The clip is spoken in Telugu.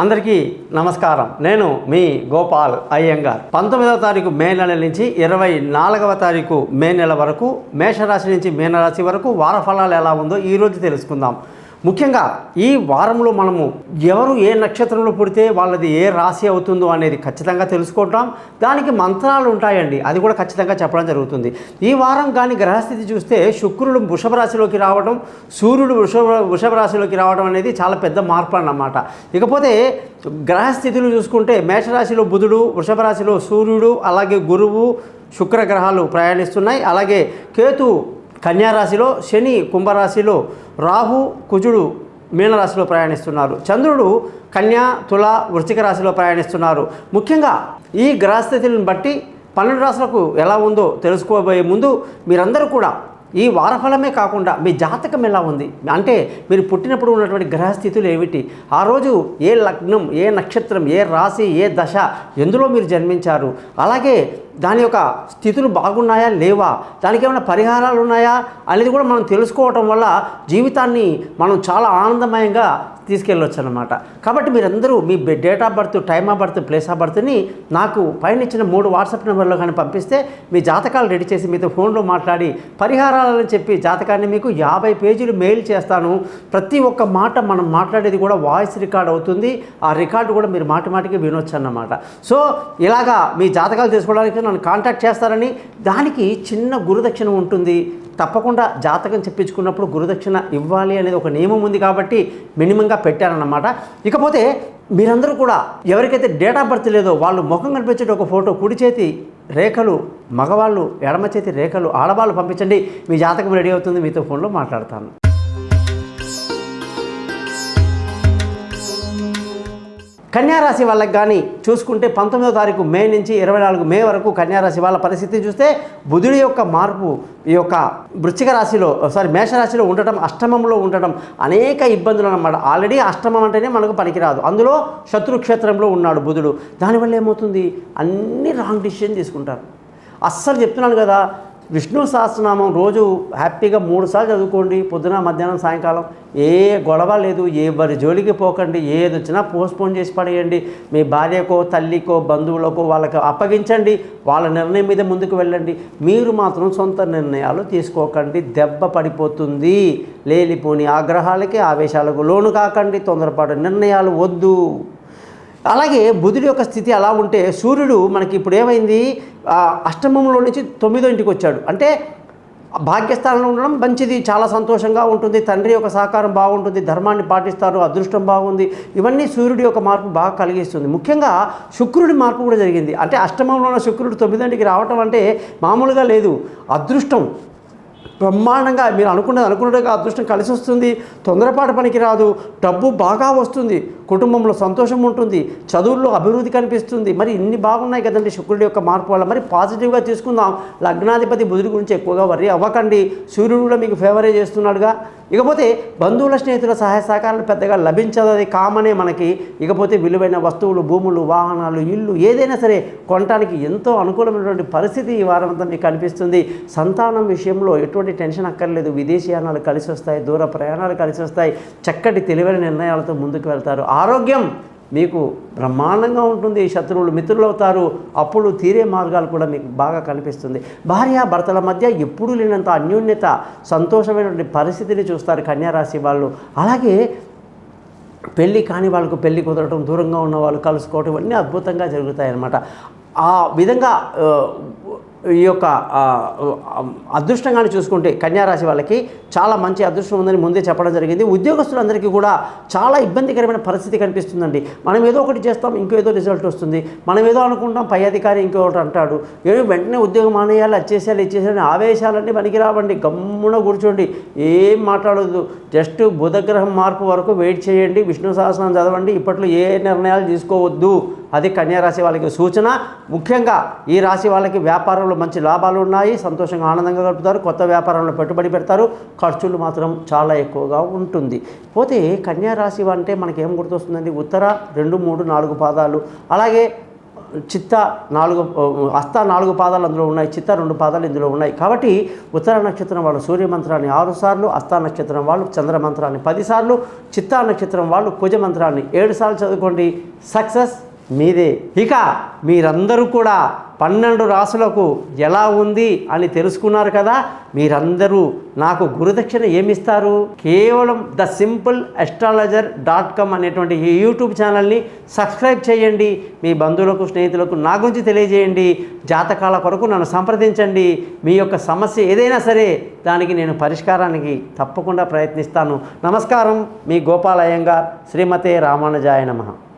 అందరికీ నమస్కారం. నేను మీ గోపాల్ అయ్యంగార్. 19వ తారీఖు మే నెల నుంచి 24వ తారీఖు మే నెల వరకు మేషరాశి నుంచి మీనరాశి వరకు వార ఫలాలు ఎలా ఉందో ఈరోజు తెలుసుకుందాం. ముఖ్యంగా ఈ వారంలో మనము ఎవరు ఏ నక్షత్రంలో పుడితే వాళ్ళది ఏ రాశి అవుతుందో అనేది ఖచ్చితంగా తెలుసుకుంటాం. దానికి మంత్రాలు ఉంటాయండి, అది కూడా ఖచ్చితంగా చెప్పడం జరుగుతుంది. ఈ వారం కానీ గ్రహస్థితి చూస్తే శుక్రుడు వృషభ రాశిలోకి రావడం, సూర్యుడు వృషభ రాశిలోకి రావడం అనేది చాలా పెద్ద మార్పు అన్నమాట. ఇకపోతే గ్రహస్థితులు చూసుకుంటే మేషరాశిలో బుధుడు, వృషభ రాశిలో సూర్యుడు, అలాగే గురువు శుక్ర గ్రహాలు ప్రయాణిస్తున్నాయి. అలాగే కేతు కన్యారాశిలో, శని కుంభరాశిలో, రాహు కుజుడు మీనరాశిలో ప్రయాణిస్తున్నారు. చంద్రుడు కన్యా తుల వృశ్చిక రాశిలో ప్రయాణిస్తున్నారు. ముఖ్యంగా ఈ గ్రహస్థితులను బట్టి 12 రాశులకు ఎలా ఉందో తెలుసుకోబోయే ముందు మీరందరూ కూడా ఈ వారఫలమే కాకుండా మీ జాతకం ఎలా ఉంది, అంటే మీరు పుట్టినప్పుడు ఉన్నటువంటి గ్రహస్థితులు ఏమిటి, ఆ రోజు ఏ లగ్నం, ఏ నక్షత్రం, ఏ రాశి, ఏ దశ, ఎందులో మీరు జన్మించారు, అలాగే దాని యొక్క స్థితులు బాగున్నాయా లేవా, దానికి ఏమైనా పరిహారాలు ఉన్నాయా అనేది కూడా మనం తెలుసుకోవటం వల్ల జీవితాన్ని మనం చాలా ఆనందమయంగా తీసుకెళ్ళొచ్చు అన్నమాట. కాబట్టి మీరందరూ మీ date of birth, time of birth, place of బర్త్ని నాకు పైన ఇచ్చిన 3 వాట్సాప్ నెంబర్లో కానీ పంపిస్తే మీ జాతకాలు రెడీ చేసి మీతో ఫోన్లో మాట్లాడి పరిహారాలని చెప్పి జాతకాన్ని మీకు 50 పేజీలు మెయిల్ చేస్తాను. ప్రతి ఒక్క మాట మనం మాట్లాడేది కూడా వాయిస్ రికార్డ్ అవుతుంది. ఆ రికార్డు కూడా మీరు మాటిమాటికి వినొచ్చు అన్నమాట. సో ఇలాగా మీ జాతకాలు తీసుకోవడానికి నన్ను కాంటాక్ట్ చేస్తారని, దానికి చిన్న గురుదక్షిణ ఉంటుంది. తప్పకుండా జాతకం చెప్పించుకున్నప్పుడు గురుదక్షిణ ఇవ్వాలి అనేది ఒక నియమం ఉంది కాబట్టి మినిమంగా పెట్టారన్నమాట. ఇకపోతే మీరందరూ కూడా ఎవరికైతే డేట్ ఆఫ్ బర్త్ లేదో వాళ్ళు ముఖం కనిపించే ఒక ఫోటో, కుడి చేతి రేఖలు మగవాళ్ళు, ఎడమ చేతి రేఖలు ఆడవాళ్ళు పంపించండి. మీ జాతకం రెడీ అవుతుంది, మీతో ఫోన్లో మాట్లాడతాను. కన్యారాశి వాళ్ళకి కానీ చూసుకుంటే 19వ తారీఖు మే నుంచి 24 మే వరకు కన్యారాశి వాళ్ళ పరిస్థితి చూస్తే బుధుడి యొక్క మార్పు ఈ యొక్క మేషరాశిలో ఉండటం, అష్టమంలో ఉండటం అనేక ఇబ్బందులు అన్నమాట. ఆల్రెడీ అష్టమం అంటేనే మనకు పనికిరాదు, అందులో శత్రుక్షేత్రంలో ఉన్నాడు బుధుడు. దానివల్ల ఏమవుతుంది, అన్ని రాంగ్ డిసిషన్ తీసుకుంటారు. అస్సలు చెప్తున్నాను కదా, విష్ణు సహస్రనామం రోజు హ్యాపీగా 3 సార్లు చదువుకోండి, పొద్దున మధ్యాహ్నం సాయంకాలం. ఏ గొడవ లేదు, ఎవరి జోలికి పోకండి, ఏది వచ్చినా పోస్ట్పోన్ చేసి పడేయండి. మీ భార్యకో, తల్లికో, బంధువులకో వాళ్ళకి అప్పగించండి, వాళ్ళ నిర్ణయం మీద ముందుకు వెళ్ళండి. మీరు మాత్రం సొంత నిర్ణయాలు తీసుకోకండి, దెబ్బ పడిపోతుంది. లేనిపోని ఆగ్రహాలకి, ఆవేశాలకు లోను కాకండి, తొందరపాటు నిర్ణయాలు వద్దు. అలాగే బుధుడి యొక్క స్థితి అలా ఉంటే సూర్యుడు మనకి ఇప్పుడు ఏమైంది, అష్టమంలో నుంచి 9వ ఇంటికి వచ్చాడు. అంటే భాగ్యస్థానంలో ఉండడం మంచిది, చాలా సంతోషంగా ఉంటుంది, తండ్రి యొక్క సహకారం బాగుంటుంది, ధర్మాన్ని పాటిస్తారు, అదృష్టం బాగుంది. ఇవన్నీ సూర్యుడి యొక్క మార్పు బాగా కలిగిస్తుంది. ముఖ్యంగా శుక్రుడి మార్పు కూడా జరిగింది. అంటే అష్టమంలో ఉన్న శుక్రుడు 9వ ఇంటికి రావటం అంటే మామూలుగా లేదు, అదృష్టం బ్రహ్మాండంగా మీరు అనుకున్నట్టుగా అదృష్టం కలిసి వస్తుంది. తొందరపాటు పనికి రాదు, డబ్బు బాగా వస్తుంది, కుటుంబంలో సంతోషం ఉంటుంది, చదువుల్లో అభివృద్ధి కనిపిస్తుంది. మరి ఇన్ని బాగున్నాయి కదండి శుక్రుడి యొక్క మార్పు వల్ల. మరి పాజిటివ్గా తీసుకుందాం. లగ్నాధిపతి బుధుడి గురించి ఎక్కువగా వర్రీ అవ్వకండి, సూర్యుడు కూడా మీకు ఫేవరే చేస్తున్నాడుగా. ఇకపోతే బంధువుల, స్నేహితుల సహాయ సహకారాలు పెద్దగా లభించదు, అది కామనే మనకి. ఇకపోతే విలువైన వస్తువులు, భూములు, వాహనాలు, ఇల్లు ఏదైనా సరే కొనడానికి ఎంతో అనుకూలమైనటువంటి పరిస్థితి ఈ వారం అంతా మీకు కనిపిస్తుంది. సంతానం విషయంలో ఎటువంటి టెన్షన్ అక్కర్లేదు, విదేశీయానాలు కలిసి వస్తాయి, దూర ప్రయాణాలు కలిసి వస్తాయి, చక్కటి తెలివైన నిర్ణయాలతో ముందుకు వెళ్తారు. ఆరోగ్యం మీకు బ్రహ్మాండంగా ఉంటుంది, శత్రువులు మిత్రులు అవుతారు, అప్పుడు తీరే మార్గాలు కూడా మీకు బాగా కనిపిస్తుంది. భార్యాభర్తల మధ్య ఎప్పుడూ లేనంత అన్యోన్యత, సంతోషమైనటువంటి పరిస్థితిని చూస్తారు కన్యారాశి వాళ్ళు. అలాగే పెళ్ళి కాని వాళ్ళకు పెళ్ళి కుదరటం, దూరంగా ఉన్న వాళ్ళు కలుసుకోవటం, ఇవన్నీ అద్భుతంగా జరుగుతాయి అన్నమాట. ఆ విధంగా ఈ యొక్క అదృష్టంగానే చూసుకుంటే కన్యారాశి వాళ్ళకి చాలా మంచి అదృష్టం ఉందని ముందే చెప్పడం జరిగింది. ఉద్యోగస్తులందరికీ కూడా చాలా ఇబ్బందికరమైన పరిస్థితి కనిపిస్తుందండి. మనం ఏదో ఒకటి చేస్తాం, ఇంకో ఏదో రిజల్ట్ వస్తుంది. మనం ఏదో అనుకుంటాం, పై అధికారి ఇంకొకటి అంటాడు, ఏదో వెంటనే ఉద్యోగం మానేయాలి, ఇచ్చేసేయాలి ఆవేశాలన్నీ పనికిరావండి. గమ్మున కూర్చోండి, ఏం మాట్లాడొద్దు. జస్ట్ బుధగ్రహం మార్పు వరకు వెయిట్ చేయండి, విష్ణు సహస్రనామం చదవండి. ఇప్పట్లో ఏ నిర్ణయాలు తీసుకోవద్దు. అది కన్యారాశి వాళ్ళకి సూచన. ముఖ్యంగా ఈ రాశి వాళ్ళకి వ్యాపారంలో మంచి లాభాలు ఉన్నాయి, సంతోషంగా ఆనందంగా గడుపుతారు, కొత్త వ్యాపారంలో పెట్టుబడి పెడతారు, ఖర్చులు మాత్రం చాలా ఎక్కువగా ఉంటుంది. పోతే కన్యారాశి అంటే మనకి ఏం గుర్తొస్తుందండి, ఉత్తర 2, 3, 4 పాదాలు, అలాగే చిత్త 4 హస్త 4 పాదాలు అందులో ఉన్నాయి, చిత్త 2 పాదాలు ఇందులో ఉన్నాయి. కాబట్టి ఉత్తర నక్షత్రం వాళ్ళు సూర్య మంత్రాన్ని 6 సార్లు, హస్త నక్షత్రం వాళ్ళు చంద్ర మంత్రాన్ని 10 సార్లు, చిత్తా నక్షత్రం వాళ్ళు కుజ మంత్రాన్ని 7 సార్లు చదువుకోండి. సక్సెస్ మీదే. ఇక మీరందరూ కూడా 12 రాసులకు ఎలా ఉంది అని తెలుసుకున్నారు కదా. మీరందరూ నాకు గురుదక్షిణ ఏమిస్తారు? కేవలం thesimple.astrologer.com అనేటువంటి ఈ యూట్యూబ్ ఛానల్ని సబ్స్క్రైబ్ చేయండి. మీ బంధువులకు, స్నేహితులకు నా గురించి తెలియజేయండి. జాతకాల కొరకు నన్ను సంప్రదించండి. మీ యొక్క సమస్య ఏదైనా సరే దానికి నేను పరిష్కారానికి తప్పకుండా ప్రయత్నిస్తాను. నమస్కారం, మీ గోపాల్ అయ్యంగార్. శ్రీమతే రామానుజాయ నమః.